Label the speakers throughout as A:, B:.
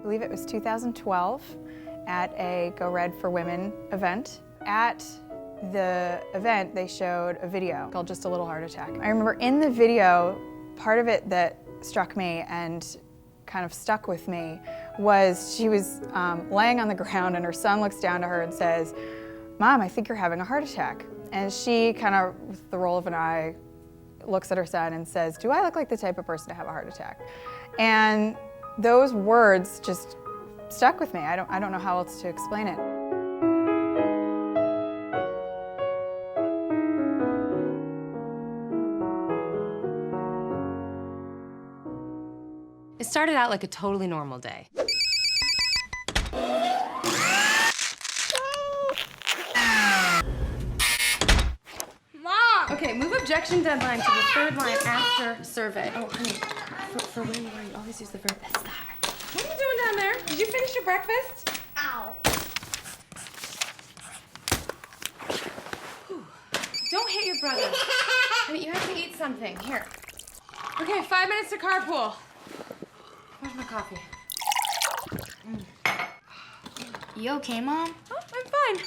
A: I believe it was 2012 at a Go Red for Women event. At the event, they showed a video called Just a Little Heart Attack. I remember in the video, part of it that struck me and kind of stuck with me was she was laying on the ground and her son looks down to her and says, "Mom, I think you're having a heart attack." And she kind of, with the roll of an eye, looks at her son and says, "Do I look like the type of person to have a heart attack?" And those words just stuck with me. I don't know how else to explain it.
B: It started out like a totally normal day.
C: Mom!
B: Okay, move objection deadline to the third line after survey. Oh, honey, for when you are, you always use the verb estar. What are you doing down there? Did you finish your breakfast?
C: Ow.
B: Whew. Don't hit your brother. Honey, you have to eat something. Here. Okay, 5 minutes to carpool. Where's my coffee?
C: You okay, Mom?
B: Oh, I'm fine.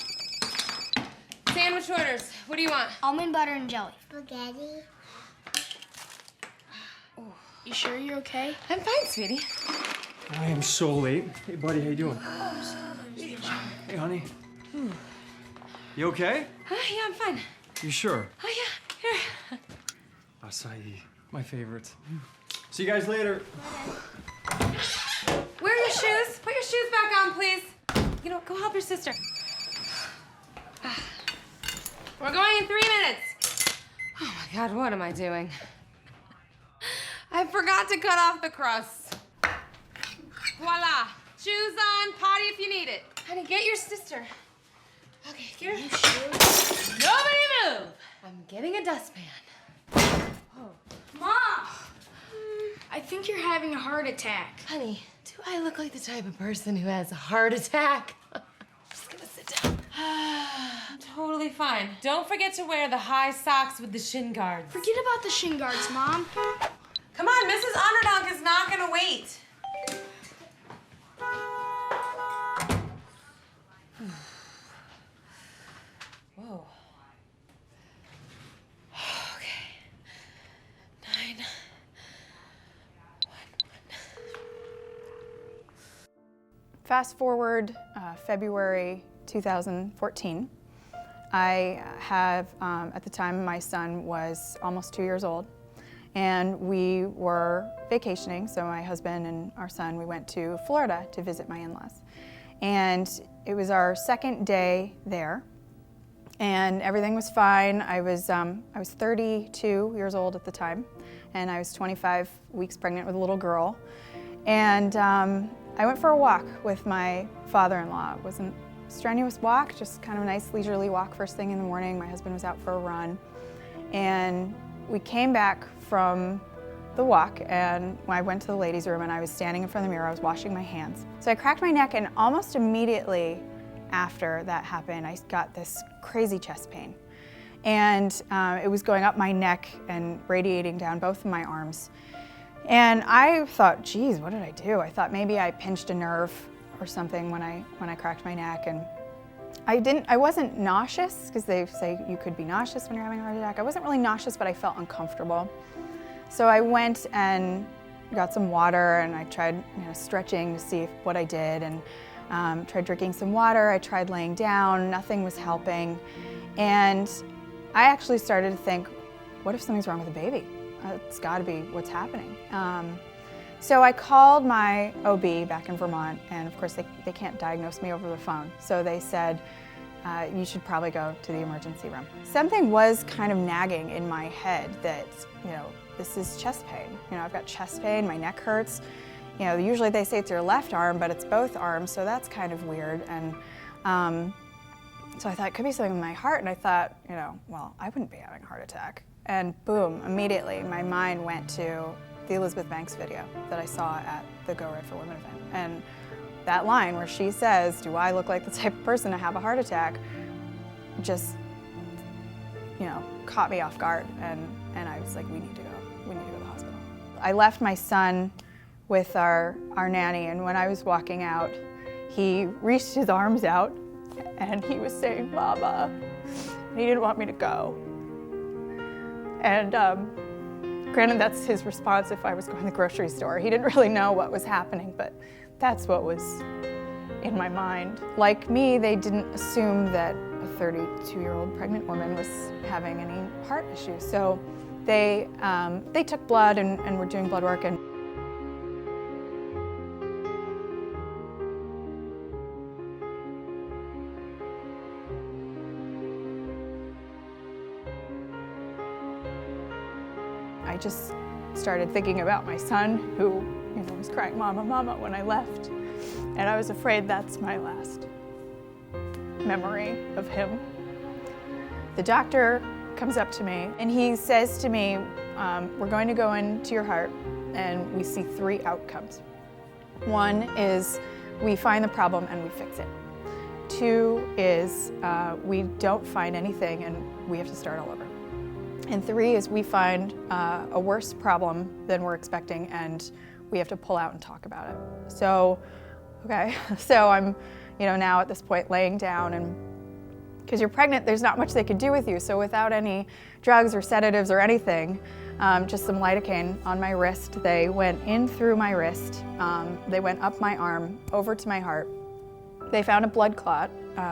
B: Sandwich orders. What do you want?
C: Almond butter and jelly.
D: Spaghetti.
C: You sure you're okay?
B: I'm fine, sweetie.
E: I am so late. Hey, buddy, how you doing? Hey, honey. You okay?
B: Yeah, I'm fine.
E: You sure?
B: Oh, yeah. Here.
E: Acai, my favorite. See you guys later.
B: Wear your shoes. Put your shoes back on, please. You know, go help your sister. We're going in 3 minutes. Oh my God, what am I doing? I forgot to cut off the crust. Voila. Shoes on, potty if you need it. Honey, get your sister. Okay, get her.
C: Sure.
B: Nobody move. I'm getting a dustpan. Oh.
C: Mom! I think you're having a heart attack.
B: Honey, do I look like the type of person who has a heart attack? I'm just gonna sit down. I'm totally fine. Don't forget to wear the high socks with the shin guards.
C: Forget about the shin guards, Mom.
B: Come on, Mrs. Underdog is not gonna wait. Whoa. Okay. 9, 1, 1.
A: Fast forward February 2014. I have, at the time, my son was almost 2 years old, and we were vacationing. So my husband and our son, we went to Florida to visit my in-laws. And it was our second day there, and everything was fine. I was 32 years old at the time, and I was 25 weeks pregnant with a little girl. And I went for a walk with my father-in-law. It wasn't a strenuous walk, just kind of a nice leisurely walk first thing in the morning. My husband was out for a run. And we came back from the walk, and I went to the ladies' room, and I was standing in front of the mirror. I was washing my hands. So I cracked my neck, and almost immediately after that happened, I got this crazy chest pain. And it was going up my neck and radiating down both of my arms. And I thought, geez, what did I do? I thought maybe I pinched a nerve or something when I cracked my neck. And I wasn't nauseous, because they say you could be nauseous when you're having a heart attack. I wasn't really nauseous, but I felt uncomfortable. So I went and got some water, and I tried stretching to see what I did, and tried drinking some water. I tried laying down, nothing was helping. And I actually started to think, what if something's wrong with the baby? It's gotta be what's happening. So I called my OB back in Vermont, and of course they can't diagnose me over the phone. So they said, you should probably go to the emergency room. Something was kind of nagging in my head that, this is chest pain. I've got chest pain, my neck hurts. Usually they say it's your left arm, but it's both arms, so that's kind of weird. And so I thought it could be something with my heart, and I thought, well, I wouldn't be having a heart attack. And boom, immediately my mind went to the Elizabeth Banks video that I saw at the Go Red for Women event. And that line where she says, do I look like the type of person to have a heart attack, just, caught me off guard. And I was like, we need to go to the hospital. I left my son with our nanny, and when I was walking out, he reached his arms out and he was saying, "Mama," and he didn't want me to go. And granted, that's his response if I was going to the grocery store. He didn't really know what was happening, but that's what was in my mind. Like me, they didn't assume that a 32-year-old pregnant woman was having any heart issues. So they took blood and were doing blood work. And I just started thinking about my son, who was crying, "Mama, Mama," when I left. And I was afraid that's my last memory of him. The doctor comes up to me and he says to me, "We're going to go into your heart and we see 3 outcomes. 1 is we find the problem and we fix it. 2 is we don't find anything and we have to start all over. And 3 is we find a worse problem than we're expecting and we have to pull out and talk about it." So, okay, so I'm, now at this point laying down, and because you're pregnant, there's not much they could do with you. So without any drugs or sedatives or anything, just some lidocaine on my wrist, they went in through my wrist, they went up my arm, over to my heart. They found a blood clot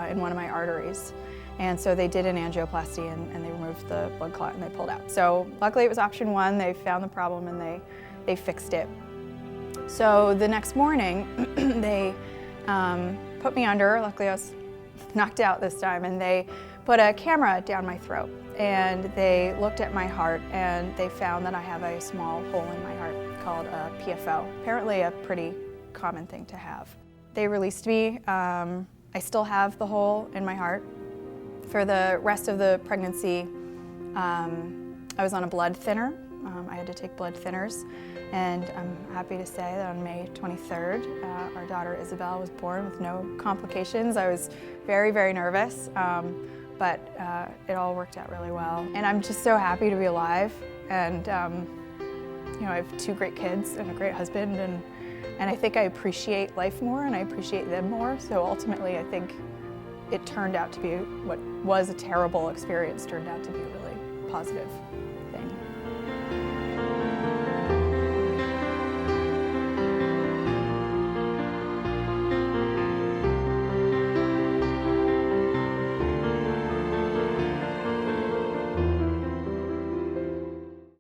A: in one of my arteries. And so they did an angioplasty and they removed the blood clot and they pulled out. So luckily it was option 1. They found the problem and they fixed it. So the next morning, they put me under. Luckily I was knocked out this time, and they put a camera down my throat and they looked at my heart and they found that I have a small hole in my heart called a PFO. Apparently a pretty common thing to have. They released me. I still have the hole in my heart. For the rest of the pregnancy, I was on a blood thinner. I had to take blood thinners, and I'm happy to say that on May 23rd, our daughter Isabel was born with no complications. I was very, very nervous, but it all worked out really well. And I'm just so happy to be alive, and I have 2 great kids and a great husband, and I think I appreciate life more and I appreciate them more. So ultimately, I think it turned out to be what was a terrible experience turned out to be really positive.